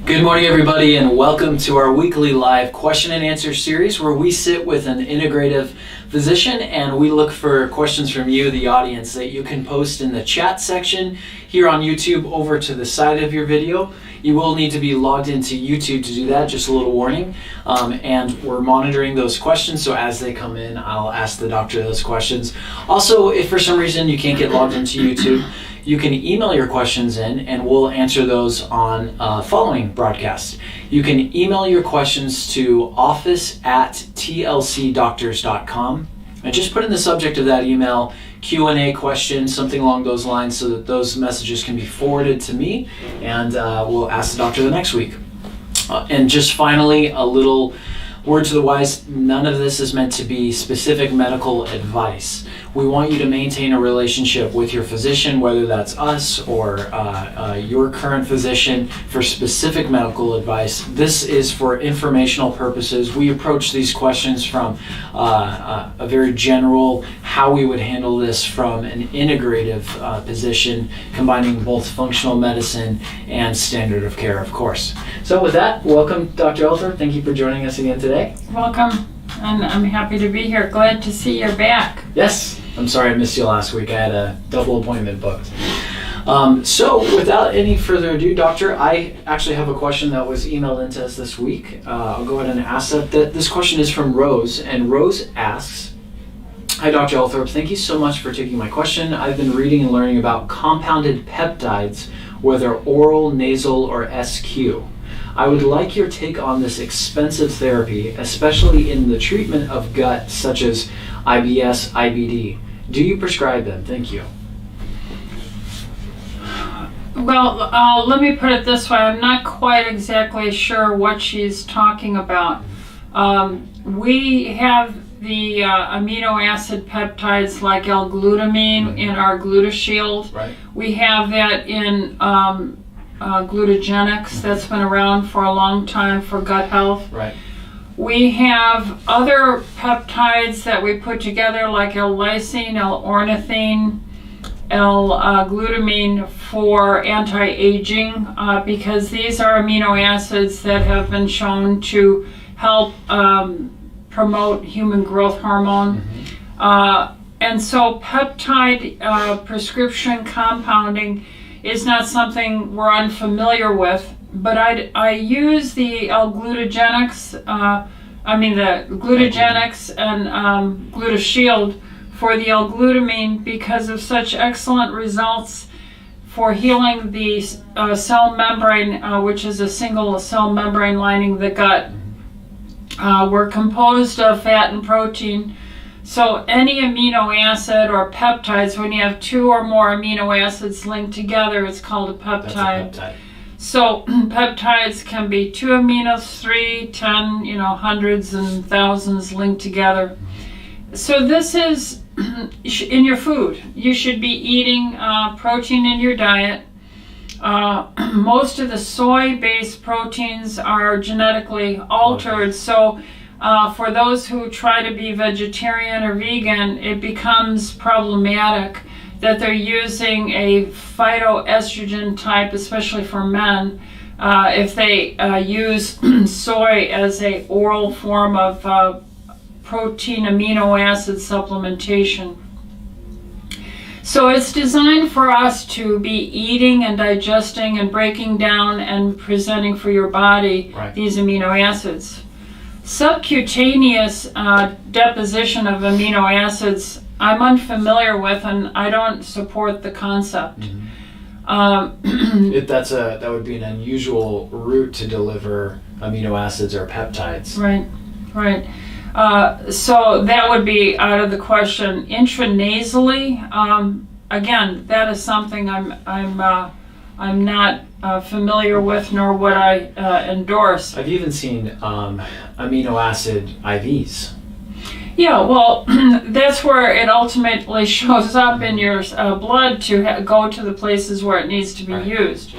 Good morning, everybody, and welcome to our weekly live question and answer series where we sit with an integrative physician and we look for questions from you, the audience, that you can post in the chat section here on YouTube over to the side of your video. You will need to be logged into YouTube to do that, just a little warning. And we're monitoring those questions, so as they come in, I'll ask the doctor those questions. Also, if for some reason you can't get logged into YouTube, you can email your questions in and we'll answer those on following broadcasts. You can email your questions to office@tlcdoctors.com and just put in the subject of that email Q&A question, something along those lines, so that those messages can be forwarded to me and we'll ask the doctor the next week. And just finally, a little word to the wise, none of this is meant to be specific medical advice. We want you to maintain a relationship with your physician, whether that's us or your current physician, for specific medical advice. This is for informational purposes. We approach these questions from a very general, how we would handle this from an integrative position, combining both functional medicine and standard of care, of course. So with that, welcome, Dr. Elfer. Thank you for joining us again today. Welcome, and I'm happy to be here. Glad to see you're back. Yes, I'm sorry I missed you last week. I had a double appointment booked. So without any further ado, Doctor, I actually have a question that was emailed into us this week. I'll go ahead and ask that. This question is from Rose, and Rose asks, "Hi, Dr. Althorpe. Thank you so much for taking my question. I've been reading and learning about compounded peptides, whether oral, nasal, or SQ. I would like your take on this expensive therapy, especially in the treatment of gut, such as IBS, IBD. Do you prescribe them? Thank you." Well, let me put it this way. I'm not quite exactly sure what she's talking about. We have the amino acid peptides like L-glutamine in our GlutaShield. Right. We have that in Glutagenics. That's been around for a long time for gut health. Right. We have other peptides that we put together like L-lysine, L-ornithine, L-glutamine for anti-aging because these are amino acids that have been shown to help promote human growth hormone. And so peptide prescription compounding is not something we're unfamiliar with, but I use the L-glutagenics, the Glutagenics and GlutaShield for the L-glutamine because of such excellent results for healing the cell membrane, which is a single cell membrane lining the gut. We're composed of fat and protein. So any amino acid or peptides, when you have two or more amino acids linked together, it's called a peptide. That's a peptide. So peptides can be 2 aminos, 3, 10, hundreds and thousands linked together. So this is in your food. You should be eating protein in your diet. Most of the soy-based proteins are genetically altered, so for those who try to be vegetarian or vegan, it becomes problematic that they're using a phytoestrogen type, especially for men, if they use soy as a oral form of protein amino acid supplementation. So it's designed for us to be eating and digesting and breaking down and presenting for your body these amino acids. Subcutaneous deposition of amino acids I'm unfamiliar with, and I don't support the concept. That would be an unusual route to deliver amino acids or peptides. Right. So that would be out of the question. Intranasally, again, that is something I'm not familiar with, nor would I endorse. I've even seen amino acid IVs. Yeah, well, that's where it ultimately shows up in your blood to go to the places where it needs to be used.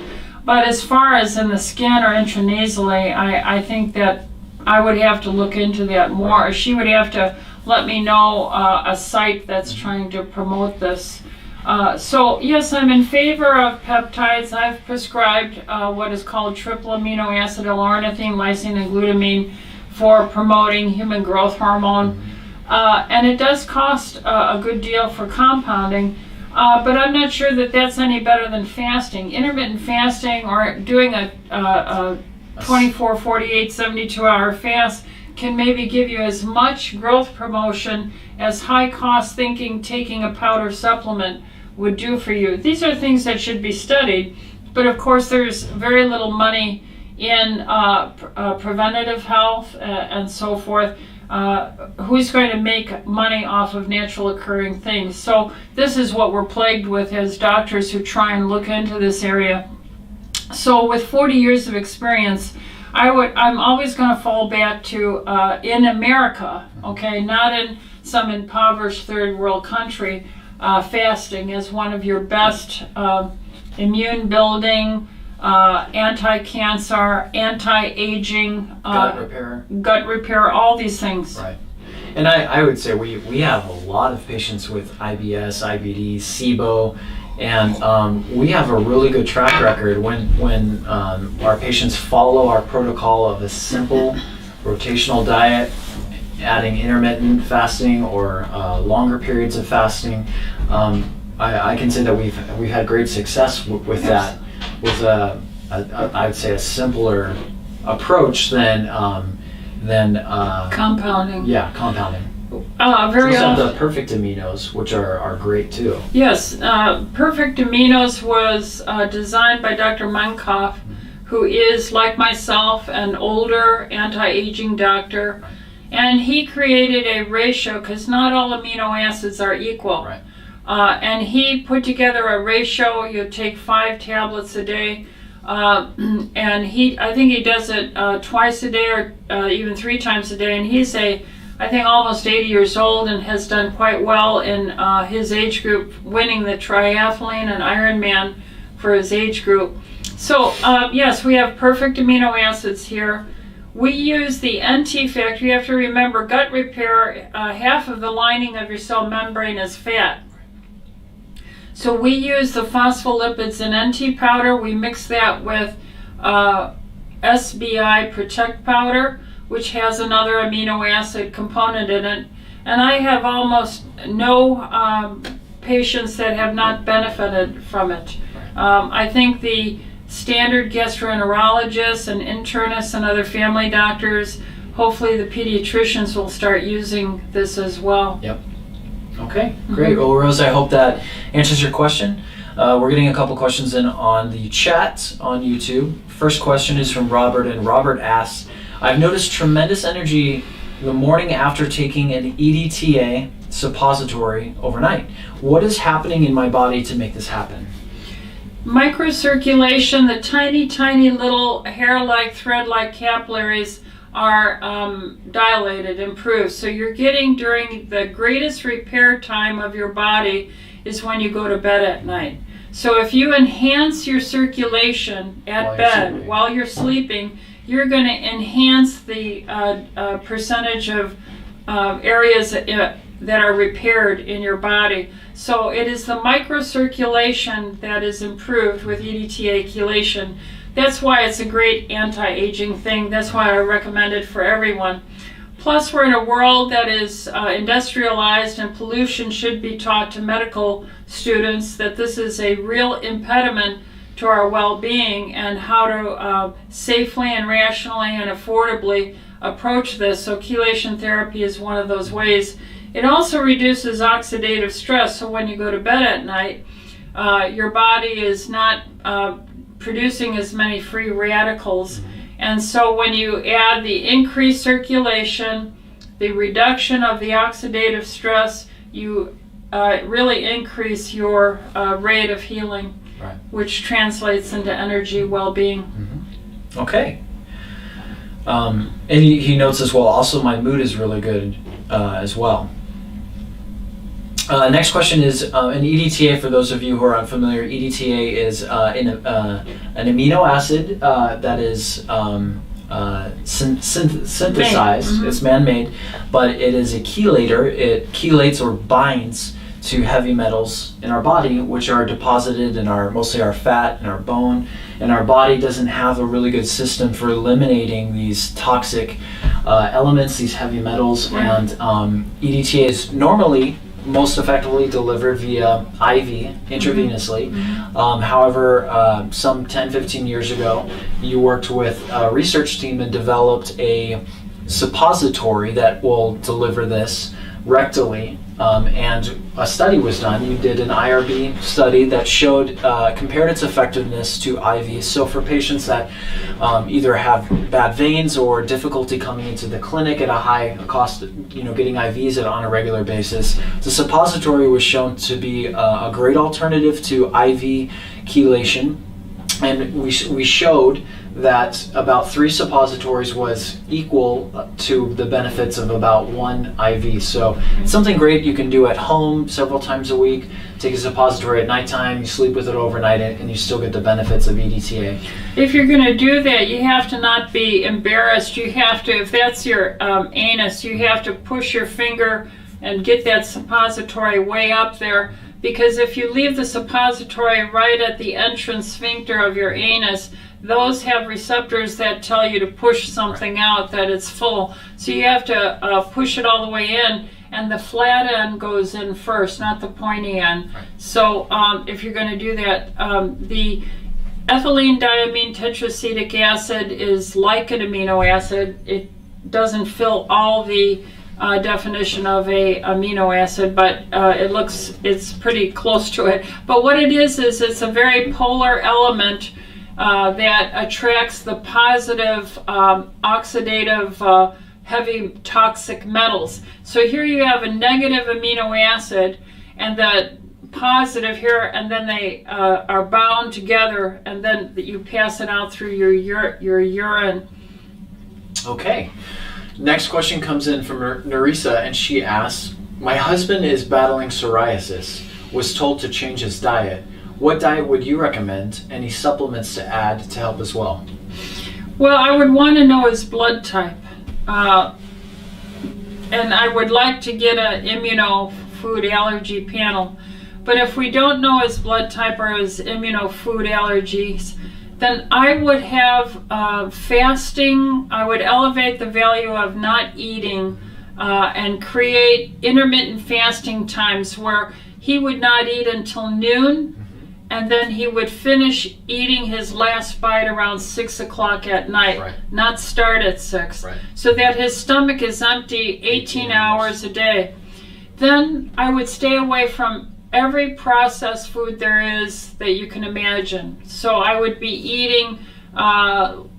But as far as in the skin or intranasally, I think that I would have to look into that more. She would have to let me know a site that's trying to promote this. So yes, I'm in favor of peptides. I've prescribed what is called triple amino acid L-ornithine, lysine, and glutamine for promoting human growth hormone. And it does cost a good deal for compounding, but I'm not sure that that's any better than fasting. Intermittent fasting or doing a 24, 48, 72-hour fast can maybe give you as much growth promotion as high-cost thinking taking a powder supplement would do for you. These are things that should be studied, but of course there's very little money in preventative health and so forth. Who's going to make money off of natural occurring things? So this is what we're plagued with as doctors who try and look into this area. So with 40 years of experience, I'm always going to fall back to in America, okay, not in some impoverished third world country, fasting is one of your best immune building, anti-cancer, anti-aging, gut repair, all these things. Right. And I would say we have a lot of patients with IBS, IBD, SIBO, and we have a really good track record when our patients follow our protocol of a simple rotational diet, adding intermittent fasting or longer periods of fasting. I can say that we've had great success with that, with I would say a simpler approach than compounding. Yeah, compounding. Very Those have often. the perfect aminos, which are great too. Yes, Perfect Aminos was designed by Dr. Munkoff, who is, like myself, an older anti-aging doctor. And he created a ratio, because not all amino acids are equal. Right. And he put together a ratio. You take 5 tablets a day. And I think he does it twice a day or even 3 times a day. And he's I think almost 80 years old and has done quite well in his age group, winning the triathlon and Ironman for his age group. So yes, we have perfect amino acids here. We use the NT factor. You have to remember, gut repair, half of the lining of your cell membrane is fat. So we use the phospholipids in NT powder. We mix that with SBI Protect powder, which has another amino acid component in it. And I have almost no patients that have not benefited from it. I think the standard gastroenterologists and internists and other family doctors, hopefully the pediatricians will start using this as well. Yep. Okay, great. Well, Rose, I hope that answers your question. We're getting a couple questions in on the chat on YouTube. First question is from Robert, and Robert asks, I've noticed tremendous energy the morning after taking an EDTA suppository overnight. What is happening in my body to make this happen? Microcirculation, the tiny, tiny little hair-like, thread-like capillaries are dilated, improved. So you're getting, during the greatest repair time of your body is when you go to bed at night. So if you enhance your circulation at bed while you're sleeping, you're going to enhance the percentage of areas that are repaired in your body. So it is the microcirculation that is improved with EDTA chelation. That's why it's a great anti-aging thing. That's why I recommend it for everyone. Plus, we're in a world that is industrialized, and pollution should be taught to medical students that this is a real impediment to our well-being and how to safely and rationally and affordably approach this. So chelation therapy is one of those ways. It also reduces oxidative stress, so when you go to bed at night, your body is not producing as many free radicals. And so when you add the increased circulation, the reduction of the oxidative stress, you really increase your rate of healing, Right. which translates into energy, well-being. Mm-hmm. Okay. And he notes as well, also my mood is really good as well. Next question is an EDTA. For those of you who are unfamiliar, EDTA is an amino acid that is synthesized. Mm-hmm. It's man-made, but it is a chelator. It chelates or binds to heavy metals in our body, which are deposited in mostly our fat and our bone, and our body doesn't have a really good system for eliminating these toxic elements, these heavy metals. And EDTA is normally most effectively delivered via IV, intravenously. However, some 10-15 years ago, you worked with a research team and developed a suppository that will deliver this rectally, and a study was done. You did an IRB study that showed compared its effectiveness to IV. So for patients that either have bad veins or difficulty coming into the clinic at a high cost, getting IVs on a regular basis, the suppository was shown to be a great alternative to IV chelation. And we showed that about 3 suppositories was equal to the benefits of about 1 IV. So it's something great you can do at home several times a week. Take a suppository at nighttime, you sleep with it overnight, and you still get the benefits of EDTA. If you're going to do that, you have to not be embarrassed. You have to, if that's your anus, you have to push your finger and get that suppository way up there. Because if you leave the suppository right at the entrance sphincter of your anus, those have receptors that tell you to push something out, that it's full. So you have to push it all the way in, and the flat end goes in first, not the pointy end. So if you're going to do that, the ethylene diamine tetracetic acid is like an amino acid. It doesn't fill all the definition of a amino acid, but it's pretty close to it. But what it is it's a very polar element that attracts the positive oxidative heavy toxic metals. So here you have a negative amino acid and the positive here, and then they are bound together, and then you pass it out through your urine. Okay. Next question comes in from Narisa, and she asks, my husband is battling psoriasis, was told to change his diet. What diet would you recommend? Any supplements to add to help as well? Well, I would want to know his blood type. And I would like to get an immuno food allergy panel. But if we don't know his blood type or his immuno food allergies, then I would have fasting. I would elevate the value of not eating and create intermittent fasting times where he would not eat until noon, and then he would finish eating his last bite around 6 o'clock at night, not start at 6, so that his stomach is empty 18 hours a day. Then I would stay away from every processed food there is that you can imagine. So I would be eating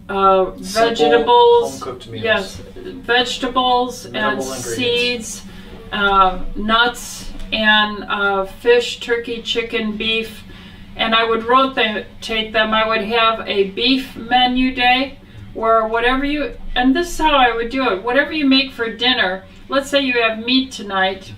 vegetables, home-cooked meals. Yes, vegetables and seeds, nuts, and fish, turkey, chicken, beef. And I would rotate them. I would have a beef menu day where whatever you, and this is how I would do it, whatever you make for dinner, let's say you have meat tonight,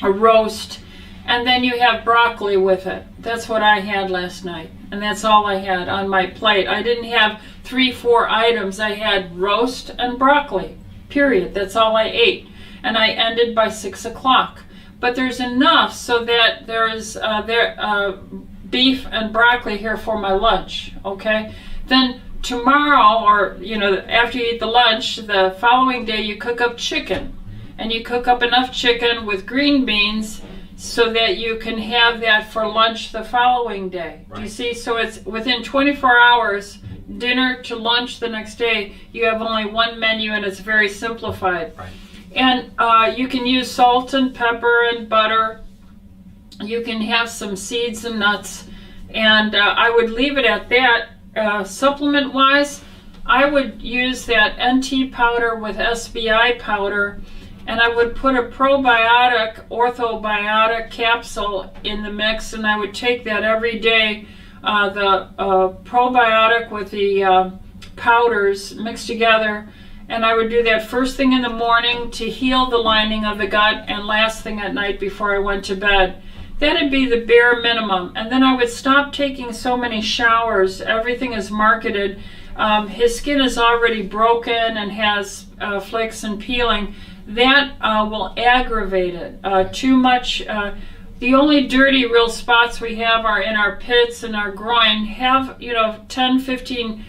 a roast, and then you have broccoli with it. That's what I had last night, and that's all I had on my plate. I didn't have 3-4 items. I had roast and broccoli, period. That's all I ate, and I ended by 6 o'clock. But there's enough so that there's beef and broccoli here for my lunch, okay? Then tomorrow, or after you eat the lunch, the following day you cook up chicken, and you cook up enough chicken with green beans so that you can have that for lunch the following day. Do you see? So it's within 24 hours, dinner to lunch the next day, you have only one menu, and it's very simplified. And you can use salt and pepper and butter. You can have some seeds and nuts, and I would leave it at that. Supplement-wise, I would use that NT powder with SBI powder, and I would put a probiotic, orthobiotic capsule in the mix, and I would take that every day. The probiotic with the powders mixed together, and I would do that first thing in the morning to heal the lining of the gut, and last thing at night before I went to bed. That'd be the bare minimum. And then I would stop taking so many showers. Everything is marketed. His skin is already broken and has flakes and peeling. that will aggravate it. Too much. The only dirty real spots we have are in our pits and our groin. Have 10, 15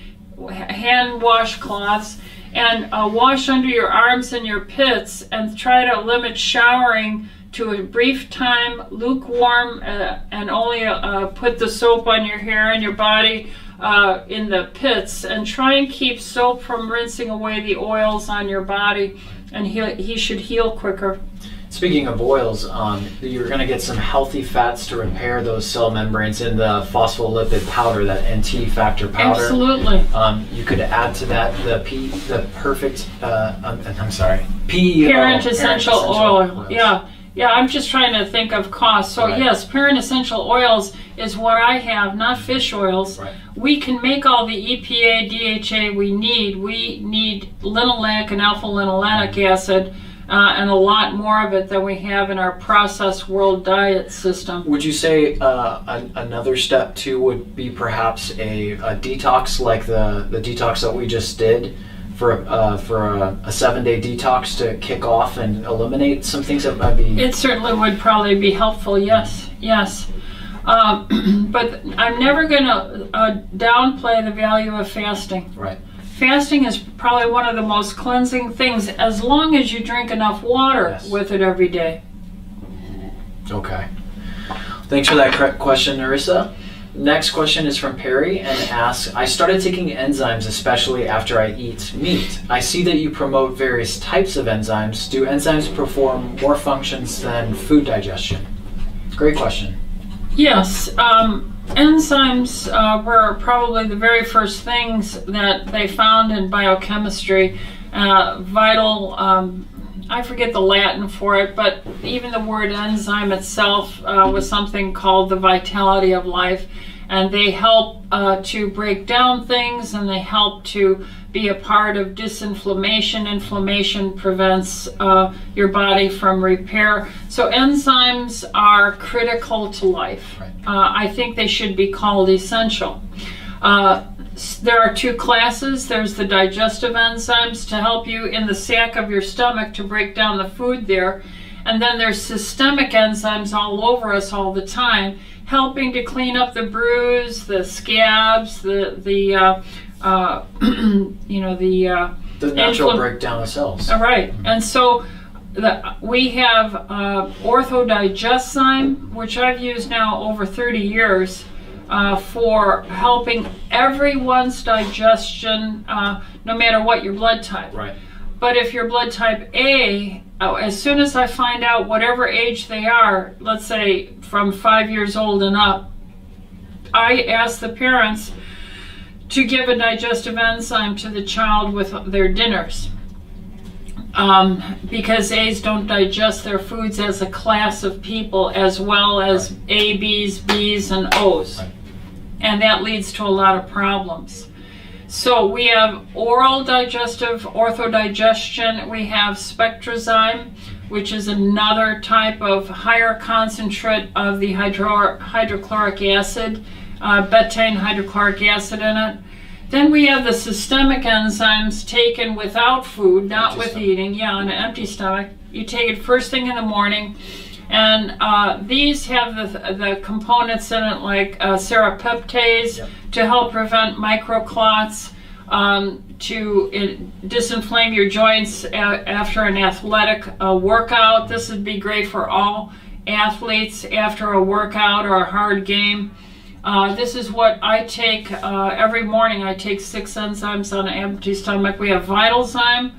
hand washcloths and wash under your arms and your pits, and try to limit showering to a brief time, lukewarm, and only put the soap on your hair and your body in the pits, and try and keep soap from rinsing away the oils on your body, and he should heal quicker. Speaking of oils, you're going to get some healthy fats to repair those cell membranes in the phospholipid powder, that NT factor powder. Absolutely. You could add to that the perfect, Parent essential oil. Yeah, I'm just trying to think of cost. So right. Yes, parent essential oils is what I have, not fish oils. Right. We can make all the EPA, DHA we need. We need linoleic and alpha-linolenic acid, and a lot more of it than we have in our processed world diet system. Would you say another step too would be perhaps a detox like the detox that we just did for a 7-day detox to kick off and eliminate some things that might be... It certainly would probably be helpful, yes. But I'm never going to downplay the value of fasting. Right. Fasting is probably one of the most cleansing things, as long as you drink enough water Yes. with it every day. Okay. Thanks for that question, Narissa. Next question is from Perry and asks, I started taking enzymes especially after I eat meat. I see that you promote various types of enzymes. Do enzymes perform more functions than food digestion? Great question. Yes, enzymes were probably the very first things that they found in biochemistry. Vital, I forget the Latin for it, but even the word enzyme itself was something called the vitality of life. And they help to break down things, and they help to be a part of disinflammation. Inflammation prevents your body from repair. So enzymes are critical to life. Right. I think they should be called essential. There are two classes. There's the digestive enzymes to help you in the sac of your stomach to break down the food there. And then there's systemic enzymes all over us all the time, helping to clean up the bruise, the scabs, the natural breakdown of cells. All right. And so we have orthodigestzyme, which I've used now over 30 years for helping everyone's digestion, no matter what your blood type. Right. But if you're blood type A, as soon as I find out whatever age they are, let's say from 5 years old and up, I ask the parents to give a digestive enzyme to the child with their dinners. Because A's don't digest their foods as a class of people as well as right. A, B's, B's, and O's. Right. And that leads to a lot of problems. So we have oral digestive orthodigestion. We have spectrazyme, which is another type of higher concentrate of the hydrochloric acid, betaine hydrochloric acid in it. Then we have the systemic enzymes taken without food, not with eating, on an empty stomach. You take it first thing in the morning, and these have the components in it like serrapeptase, yep. to help prevent microclots, to disinflame your joints after an athletic workout. This would be great for all athletes after a workout or a hard game. This is what I take every morning. I take 6 enzymes on an empty stomach. We have Vitalzyme,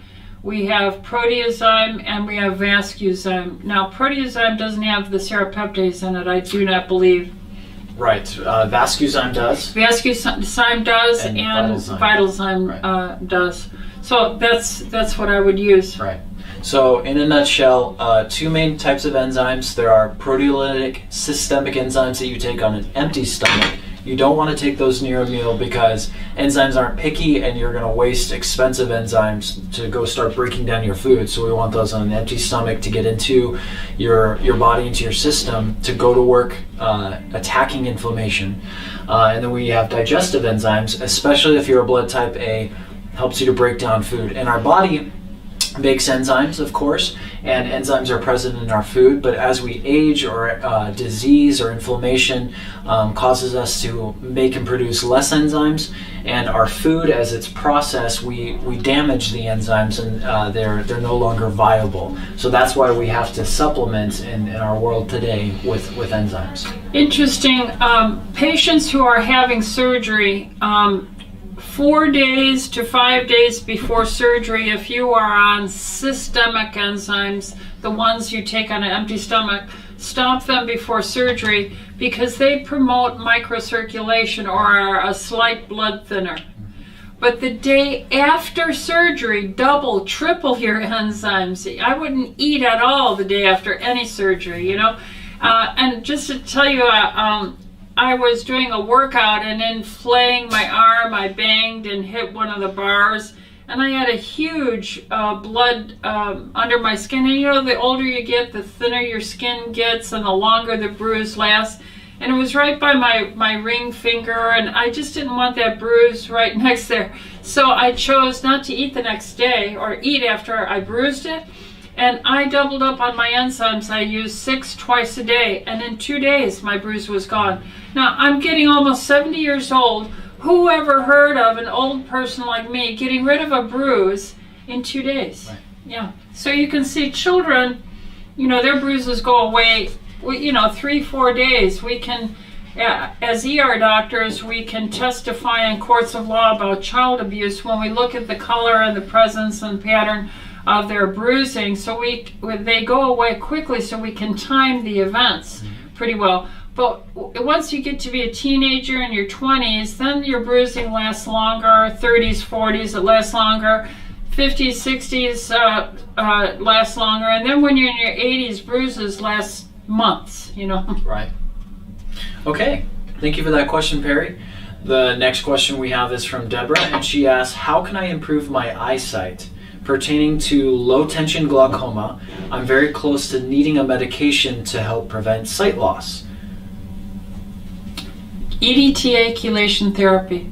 we have Proteazyme, and we have Vascuzyme. Now, Proteazyme doesn't have the serrapeptase in it, I do not believe. Right. Vascuzyme does. Vascuzyme does, and Vitalzyme right. Does. So that's what I would use. Right. So in a nutshell, 2 main types of enzymes. There are proteolytic systemic enzymes that you take on an empty stomach. You don't want to take those near a meal because enzymes aren't picky and you're going to waste expensive enzymes to go start breaking down your food. So we want those on an empty stomach to get into your body, into your system, to go to work attacking inflammation. And then we have digestive enzymes, especially if you're a blood type A, helps you to break down food. And our body makes enzymes, of course, and enzymes are present in our food, but as we age or disease or inflammation causes us to make and produce less enzymes, and our food, as it's processed, we damage the enzymes, and they're no longer viable. So that's why we have to supplement in our world today with enzymes. Interesting. Patients who are having surgery, 4 days to 5 days before surgery, if you are on systemic enzymes, the ones you take on an empty stomach, stop them before surgery because they promote microcirculation or are a slight blood thinner. But the day after surgery, double, triple your enzymes. I wouldn't eat at all the day after any surgery, you know. And just to tell you, I was doing a workout, and in flaying my arm, I banged and hit one of the bars, and I had a huge blood under my skin. And you know, the older you get, the thinner your skin gets, and the longer the bruise lasts. And it was right by my ring finger, and I just didn't want that bruise right next there. So I chose not to eat the next day, or eat after I bruised it. And I doubled up on my enzymes. I used 6 twice a day, and in 2 days my bruise was gone. Now I'm getting almost 70 years old. Who ever heard of an old person like me getting rid of a bruise in 2 days? Right. Yeah. So you can see children, you know, their bruises go away, you know, 3-4 days. We can, as ER doctors, we can testify in courts of law about child abuse when we look at the color and the presence and pattern of their bruising, so they go away quickly, so we can time the events pretty well. But once you get to be a teenager in your 20s, then your bruising lasts longer. 30s, 40s, it lasts longer. 50s, 60s lasts longer, and then when you're in your 80s, bruises last months. You know. Right. Okay. Thank you for that question, Perry. The next question we have is from Deborah, and she asks, "How can I improve my eyesight? Pertaining to low-tension glaucoma, I'm very close to needing a medication to help prevent sight loss." EDTA chelation therapy.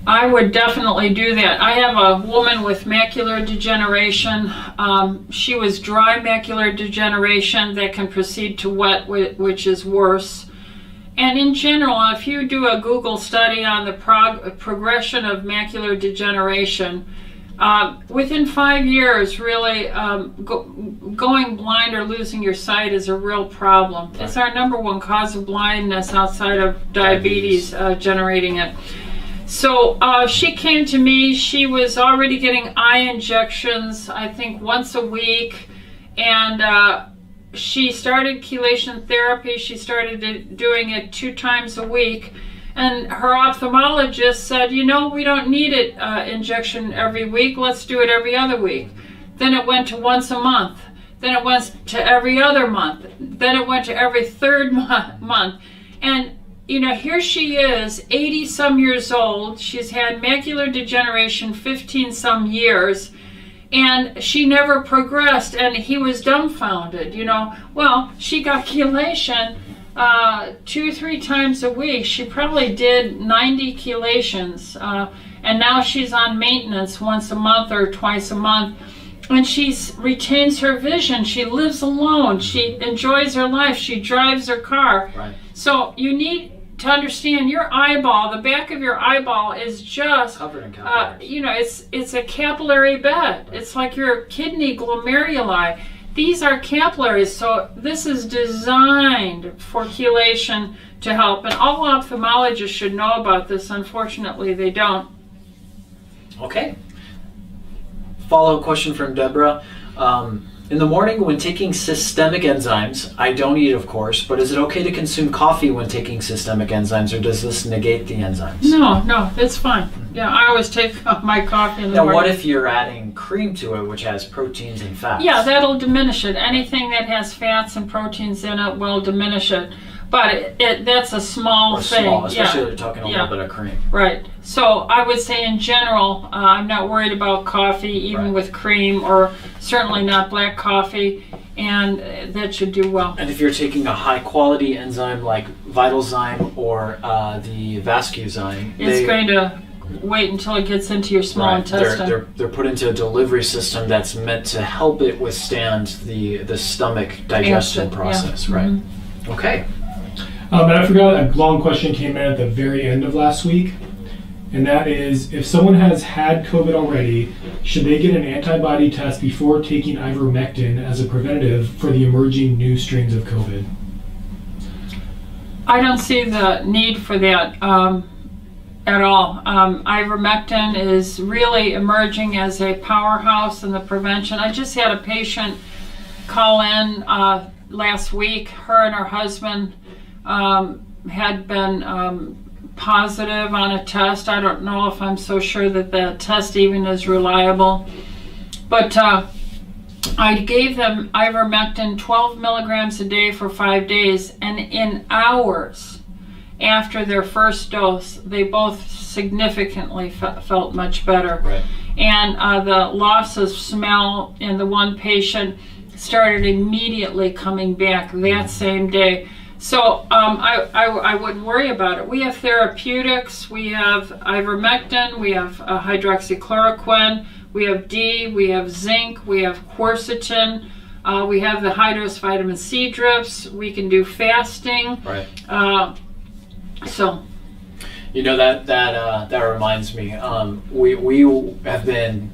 I would definitely do that. I have a woman with macular degeneration. She was dry macular degeneration that can proceed to wet, which is worse. And in general, if you do a Google study on the progression of macular degeneration, within 5 years, really, going blind or losing your sight is a real problem. It's our number one cause of blindness outside of diabetes generating it. So she came to me. She was already getting eye injections, I think, once a week. And she started chelation therapy. She started doing it 2 times a week. And her ophthalmologist said, you know, we don't need it injection every week. Let's do it every other week. Then it went to once a month. Then it went to every other month. Then it went to every third month. And, you know, here she is, 80-some years old. She's had macular degeneration 15-some years. And she never progressed. And he was dumbfounded, you know. Well, she got chelation 2-3 times a week. She probably did 90 chelations, and now she's on maintenance once a month or twice a month, and she retains her vision. She lives alone. She enjoys her life. She drives her car. Right. So you need to understand your eyeball, the back of your eyeball is just covered in capillaries. You know, it's a capillary bed. Right. It's like your kidney glomeruli. These are capillaries, so this is designed for chelation to help. And all ophthalmologists should know about this. Unfortunately, they don't. Okay. Follow-up question from Deborah. In the morning when taking systemic enzymes, I don't eat, of course, but is it okay to consume coffee when taking systemic enzymes, or does this negate the enzymes? No, it's fine. Yeah, I always take my coffee in the morning. Now, what if you're adding cream to it, which has proteins and fats? Yeah, that'll diminish it. Anything that has fats and proteins in it will diminish it. But that's a small thing. Small, especially if you're talking a little bit of cream. Right. So I would say in general, I'm not worried about coffee, even with cream, or certainly not black coffee, and that should do well. And if you're taking a high quality enzyme like VitalZyme or the VascuZyme, it's going to wait until it gets into your small intestine. They're put into a delivery system that's meant to help it withstand the stomach digestion process, right? Mm-hmm. Okay. And I forgot a long question came in at the very end of last week, and that is, if someone has had COVID already, should they get an antibody test before taking ivermectin as a preventative for the emerging new strains of COVID? I don't see the need for that at all. Ivermectin is really emerging as a powerhouse in the prevention. I just had a patient call in last week. Her and her husband had been positive on a test. I don't know if I'm so sure that the test even is reliable, but I gave them ivermectin 12 milligrams a day for 5 days, and in hours after their first dose, they both significantly felt much better. Right. And the loss of smell in the one patient started immediately coming back that same day. So I wouldn't worry about it. We have therapeutics, we have ivermectin, we have hydroxychloroquine, we have D, we have zinc, we have quercetin, we have the high-dose vitamin C drips, we can do fasting. Right. So. You know, that reminds me, we have been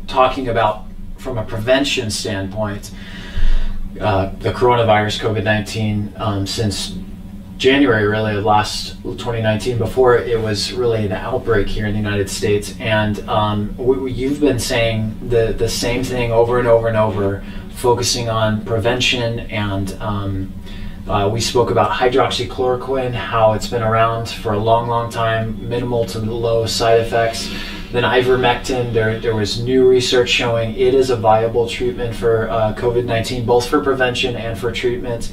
talking about, from a prevention standpoint, the coronavirus, COVID-19, since January really of last 2019, before it was really the outbreak here in the United States. And you've been saying the same thing over and over and over, focusing on prevention. And we spoke about hydroxychloroquine, how it's been around for a long time, minimal to low side effects. Then ivermectin, there was new research showing it is a viable treatment for COVID-19, both for prevention and for treatment.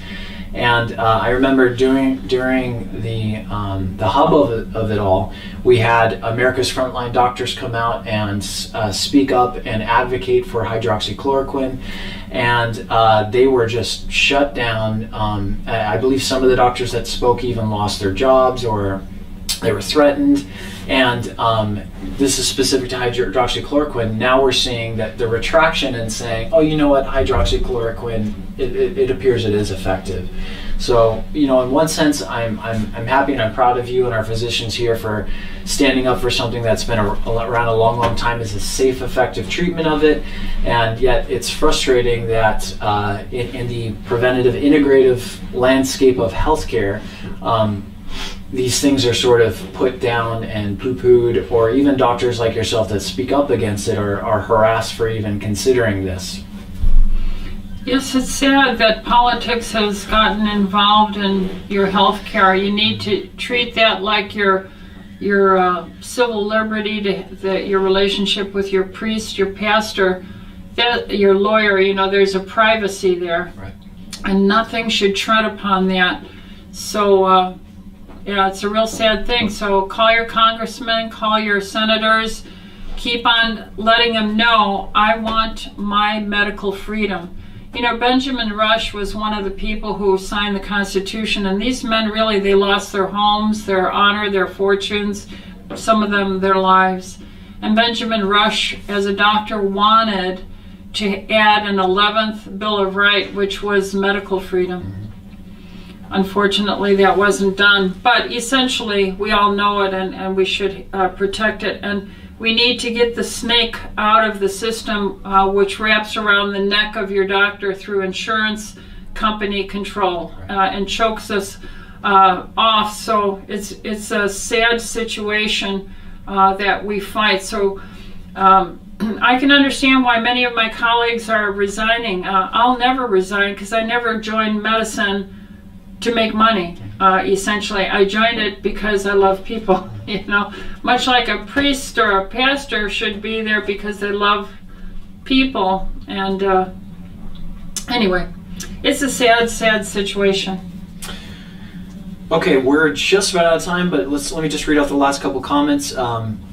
And I remember during the hub of it all, we had America's Frontline Doctors come out and speak up and advocate for hydroxychloroquine, and they were just shut down. I believe some of the doctors that spoke even lost their jobs, or they were threatened. And this is specific to hydroxychloroquine. Now we're seeing that the retraction and saying, oh, you know what, hydroxychloroquine, it appears it is effective. So, you know, in one sense, I'm happy and I'm proud of you and our physicians here for standing up for something that's been around a long time as a safe, effective treatment of it. And yet it's frustrating that in the preventative, integrative landscape of healthcare, these things are sort of put down and poo-pooed, or even doctors like yourself that speak up against it are harassed for even considering this. Yes, it's sad that politics has gotten involved in your health care. You need to treat that like your civil liberty, your relationship with your priest, your pastor, your lawyer. You know, there's a privacy there. Right. And nothing should tread upon that. So, yeah, it's a real sad thing. So call your congressmen, call your senators, keep on letting them know, I want my medical freedom. You know, Benjamin Rush was one of the people who signed the Constitution, and these men really, they lost their homes, their honor, their fortunes, some of them their lives. And Benjamin Rush, as a doctor, wanted to add an 11th Bill of Rights, which was medical freedom. Unfortunately, that wasn't done, but essentially we all know it, and we should protect it. And we need to get the snake out of the system, which wraps around the neck of your doctor through insurance company control and chokes us off. So it's a sad situation that we fight. So I can understand why many of my colleagues are resigning. I'll never resign because I never joined medicine to make money. Essentially, I joined it because I love people. You know, much like a priest or a pastor should be there because they love people. And anyway, it's a sad situation. Okay, we're just about out of time, but let me just read off the last couple comments.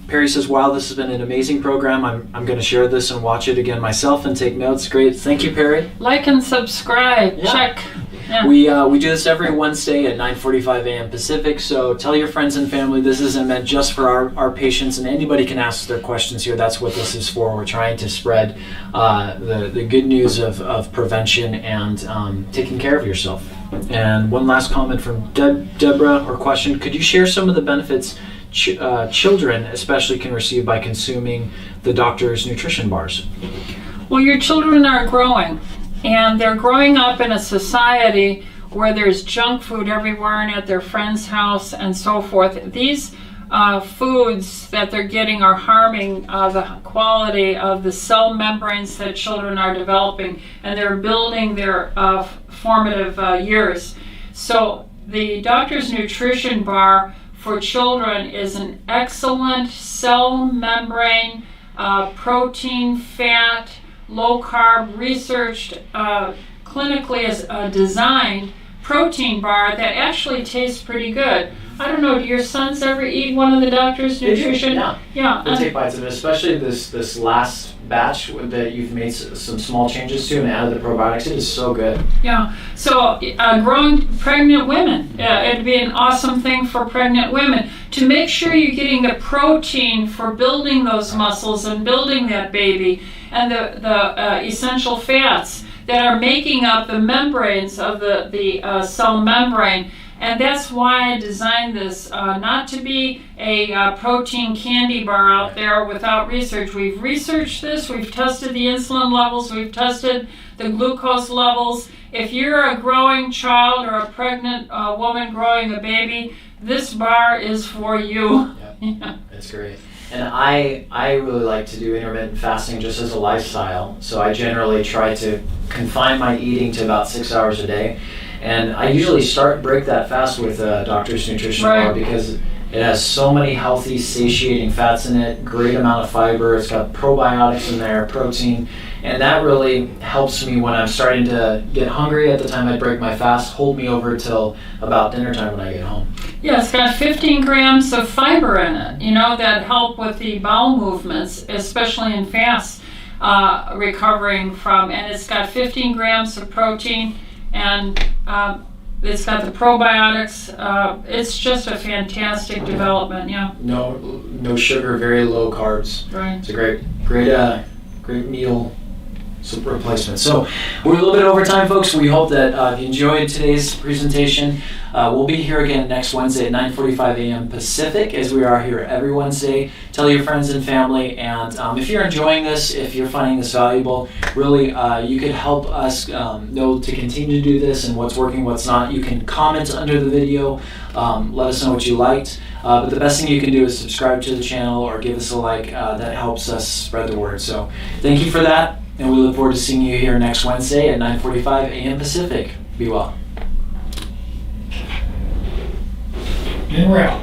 Perry says, wow, this has been an amazing program. I'm going to share this and watch it again myself and take notes. Great. Thank you, Perry. Like and subscribe. Yeah. Check. Yeah. We do this every Wednesday at 9:45 a.m. Pacific, so tell your friends and family this isn't meant just for our patients, and anybody can ask their questions here. That's what this is for. We're trying to spread the good news of prevention and taking care of yourself. And one last comment from Deborah, or question: could you share some of the benefits children especially can receive by consuming the doctor's nutrition bars? Well, your children are growing, and they're growing up in a society where there's junk food everywhere and at their friend's house and so forth. These foods that they're getting are harming the quality of the cell membranes that children are developing, and they're building their formative years. So the doctor's nutrition bar for children is an excellent cell membrane, protein, fat, low carb, researched, clinically as designed protein bar that actually tastes pretty good. I don't know, do your sons ever eat one of the doctor's nutrition? Yeah. They take bites of it, especially this last batch that you've made some small changes to and added the probiotics. It is so good. Yeah. So growing pregnant women, it'd be an awesome thing for pregnant women to make sure you're getting the protein for building those muscles and building that baby, and the essential fats that are making up the membranes of the cell membrane. And that's why I designed this, not to be a protein candy bar out there without research. We've researched this, we've tested the insulin levels, we've tested the glucose levels. If you're a growing child or a pregnant woman growing a baby, this bar is for you. Yeah. That's great. And I really like to do intermittent fasting just as a lifestyle. So I generally try to confine my eating to about 6 hours a day. And I usually break that fast with a doctor's nutrition bar because it has so many healthy, satiating fats in it, great amount of fiber, it's got probiotics in there, protein, and that really helps me when I'm starting to get hungry at the time I break my fast, hold me over till about dinner time when I get home. Yeah, it's got 15 grams of fiber in it, that help with the bowel movements, especially in fast recovering from, and it's got 15 grams of protein, and it's got the probiotics. It's just a fantastic development. Yeah. No sugar, very low carbs. Right. It's a great meal replacement. So we're a little bit over time, folks. We hope that you enjoyed today's presentation. We'll be here again next Wednesday at 9:45 a.m. Pacific, as we are here every Wednesday. Tell your friends and family, and if you're enjoying this, if you're finding this valuable, really you could help us know to continue to do this and what's working, what's not. You can comment under the video, let us know what you liked, but the best thing you can do is subscribe to the channel or give us a like. That helps us spread the word. So thank you for that, and we look forward to seeing you here next Wednesday at 9:45 a.m. Pacific. Be well. And we're out.